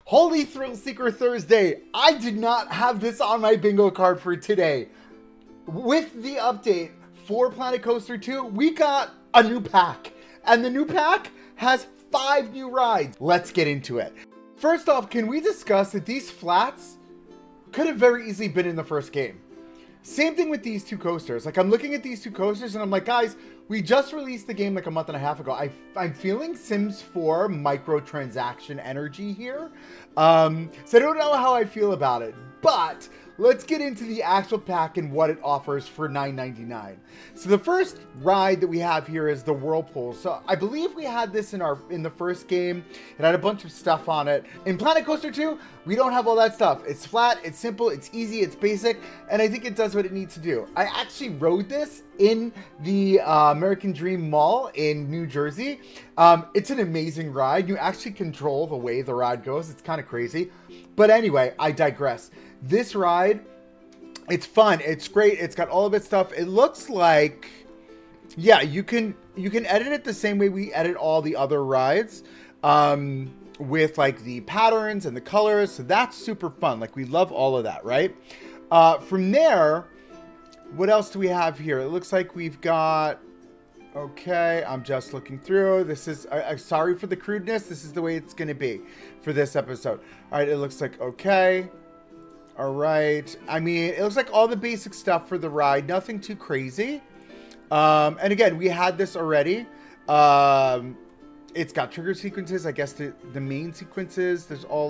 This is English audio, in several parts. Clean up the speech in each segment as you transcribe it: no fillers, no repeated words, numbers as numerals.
Holy Thrill Seeker Thursday! I did not have this on my bingo card for today. With the update for Planet Coaster 2, we got a new pack. And the new pack has 5 new rides. Let's get into it. First off, can we discuss that these flats could have very easily been in the first game? Same thing with these two coasters. Like, I'm looking at these two coasters and I'm like, guys, we just released the game like a month and a half ago. I'm feeling Sims 4 microtransaction energy here. So I don't know how I feel about it, but let's get into the actual pack and what it offers for $9.99. So the first ride that we have here is the Whirlpool. So I believe we had this in the first game. It had a bunch of stuff on it. In Planet Coaster 2, we don't have all that stuff. It's flat, it's simple, it's easy, it's basic, and I think it does what it needs to do. I actually rode this in the American Dream Mall in New Jersey. It's an amazing ride. You actually control the way the ride goes. It's kind of crazy. But anyway, I digress. This ride, it's fun, it's great, it's got all of its stuff. It looks like, yeah, you can edit it the same way we edit all the other rides, with like the patterns and the colors. So that's super fun. Like, we love all of that, right? From there, what else do we have here? It looks like we've got, okay, I'm just looking through. This is, sorry for the crudeness. This is the way it's going to be for this episode. All right, it looks like, okay. All right. I mean, it looks like all the basic stuff for the ride. Nothing too crazy. And again, we had this already. It's got trigger sequences. I guess the main sequences. There's all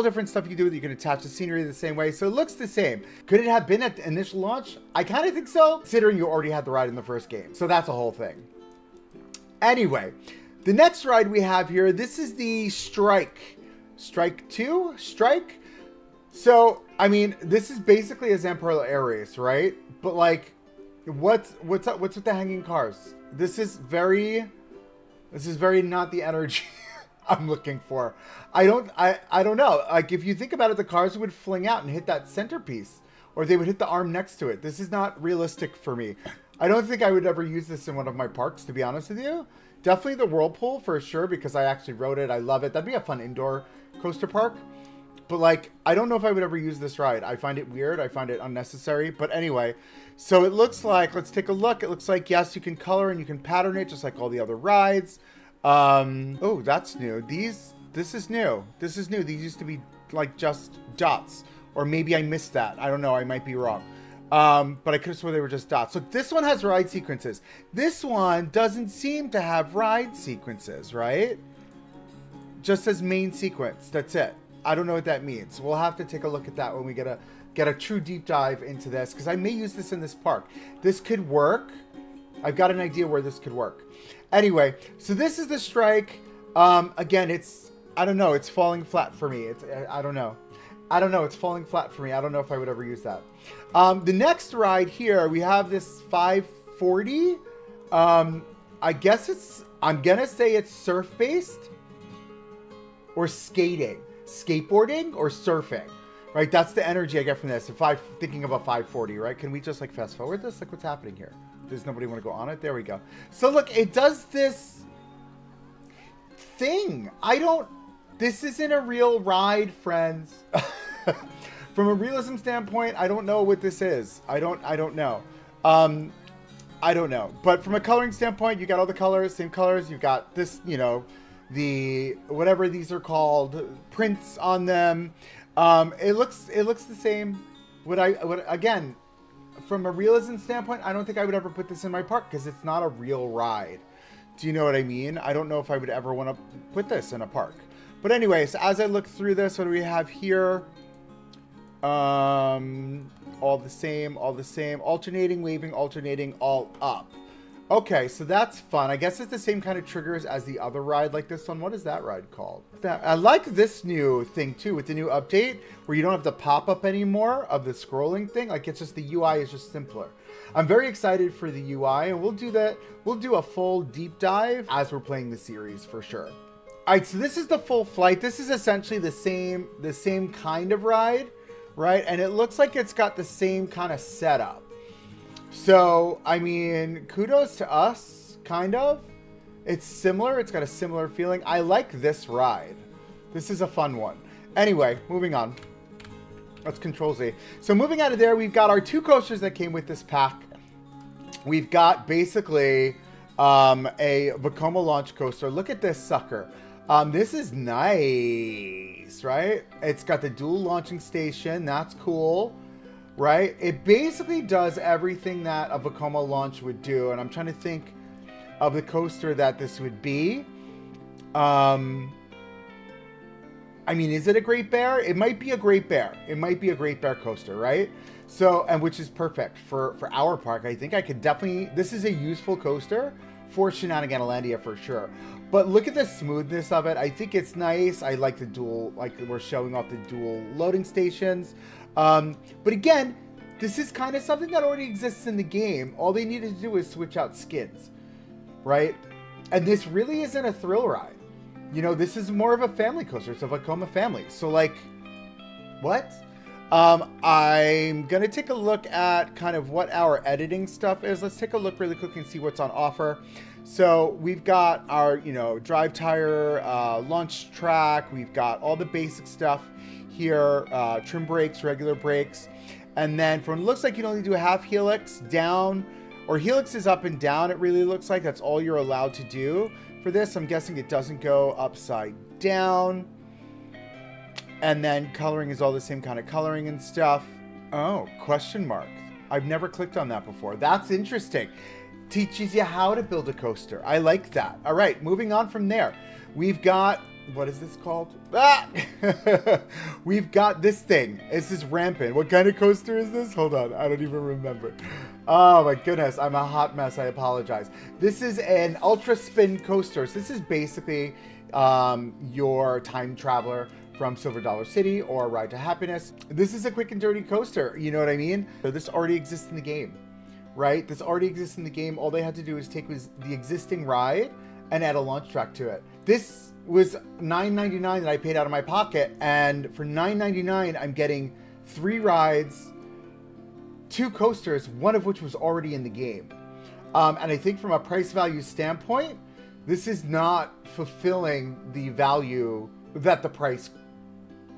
different stuff you can do with it. You can attach the scenery the same way. So it looks the same. Could it have been at the initial launch? I kind of think so, considering you already had the ride in the first game. So that's a whole thing. Anyway, the next ride we have here, this is the Strike. Strike 2? Strike? So, I mean, this is basically a Zamperla Air Race, right? But like, what's up? What's with the hanging cars? This is very not the energy I'm looking for. I don't know. Like, if you think about it, the cars would fling out and hit that centerpiece, or they would hit the arm next to it. This is not realistic for me. I don't think I would ever use this in one of my parks, to be honest with you. Definitely the Whirlpool for sure, because I actually rode it. I love it. That'd be a fun indoor coaster park. But like, I don't know if I would ever use this ride. I find it weird. I find it unnecessary. But anyway, so it looks like, let's take a look. It looks like, yes, you can color and you can pattern it just like all the other rides. Oh, that's new. This is new. This is new. These used to be like just dots. Or maybe I missed that. I don't know. I might be wrong. But I could have sworn they were just dots. So this one has ride sequences. This one doesn't seem to have ride sequences, right? Just says main sequence. That's it. I don't know what that means. We'll have to take a look at that when we get a true deep dive into this, because I may use this in this park. This could work. I've got an idea where this could work. Anyway, so this is the Strike. Again, I don't know. It's falling flat for me. I don't know. It's falling flat for me. I don't know if I would ever use that. The next ride here, we have this 540. I guess I'm going to say it's surf-based or skating. Skateboarding or surfing, right? That's the energy I get from this. If I'm thinking of a 540, right? Can we just like fast forward this? Like, what's happening here? Does nobody want to go on it? There we go. So look, it does this thing. This isn't a real ride, friends. From a realism standpoint, I don't know what this is. I don't know. I don't know. But from a coloring standpoint, you got all the colors, same colors. You've got this, you know, the whatever these are called, prints on them. It looks the same. Again, from a realism standpoint, I don't think I would ever put this in my park because it's not a real ride. Do you know what I mean? I don't know if I would ever want to put this in a park. But anyway, so as I look through this, what do we have here? All the same, alternating, waving, alternating, all up. Okay, so that's fun. I guess it's the same kind of triggers as the other ride like this one. What is that ride called? I like this new thing too with the new update where you don't have the pop-up anymore of the scrolling thing. Like, it's just the UI is just simpler. I'm very excited for the UI, and we'll do that. We'll do a full deep dive as we're playing the series for sure. All right, so this is the full flight. This is essentially the same kind of ride, right? And it looks like it's got the same kind of setup. So, I mean, kudos to us, kind of. It's similar. It's got a similar feeling. I like this ride. This is a fun one. Anyway, moving on. Let's Control Z. So moving out of there, we've got our 2 coasters that came with this pack. We've got basically a Vekoma launch coaster. Look at this sucker. This is nice, right? It's got the dual launching station. That's cool, right? It basically does everything that a Vekoma launch would do. And I'm trying to think of the coaster that this would be. I mean, is it a Great Bear? It might be a Great Bear. It might be a Great Bear coaster, right? So, and which is perfect for our park. I think I could definitely, this is a useful coaster for Shenaniganolandia for sure. But look at the smoothness of it. I think it's nice. I like the dual, like we're showing off the dual loading stations. But again, this is kind of something that already exists in the game. All they needed to do is switch out skins, right? And this really isn't a thrill ride. You know, this is more of a family coaster. It's a Vekoma family. So like, what? I'm going to take a look at kind of what our editing stuff is. Let's take a look really quick and see what's on offer. So we've got our, you know, drive tire, launch track. We've got all the basic stuff here, trim brakes, regular brakes. And then from it looks like you can only do a half helix down, or helix is up and down. It really looks like that's all you're allowed to do for this. I'm guessing it doesn't go upside down. And then coloring is all the same kind of coloring and stuff. Oh, question mark. I've never clicked on that before. That's interesting. Teaches you how to build a coaster. I like that. All right, moving on from there. We've got, what is this called? Ah! We've got this thing. This is Rampant. What kind of coaster is this? Hold on, I don't even remember. Oh my goodness, I'm a hot mess. I apologize. This is an Ultra Spin coaster. So this is basically your time traveler from Silver Dollar City or Ride to Happiness. This is a quick and dirty coaster, you know what I mean? So this already exists in the game, right? This already exists in the game. All they had to do is take the existing ride and add a launch track to it. This was $9.99 that I paid out of my pocket, and for $9.99 I'm getting 3 rides, 2 coasters, one of which was already in the game. And I think from a price value standpoint, this is not fulfilling the value that the price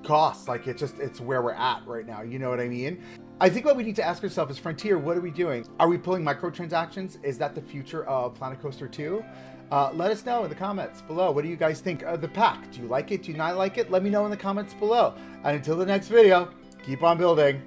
costs. Like it's where we're at right now, you know what I mean? I think what we need to ask ourselves is, Frontier, what are we doing? Are we pulling microtransactions? Is that the future of Planet Coaster 2? Let us know in the comments below. What do you guys think of the pack? Do you like it? Do you not like it? Let me know in the comments below. And until the next video, keep on building.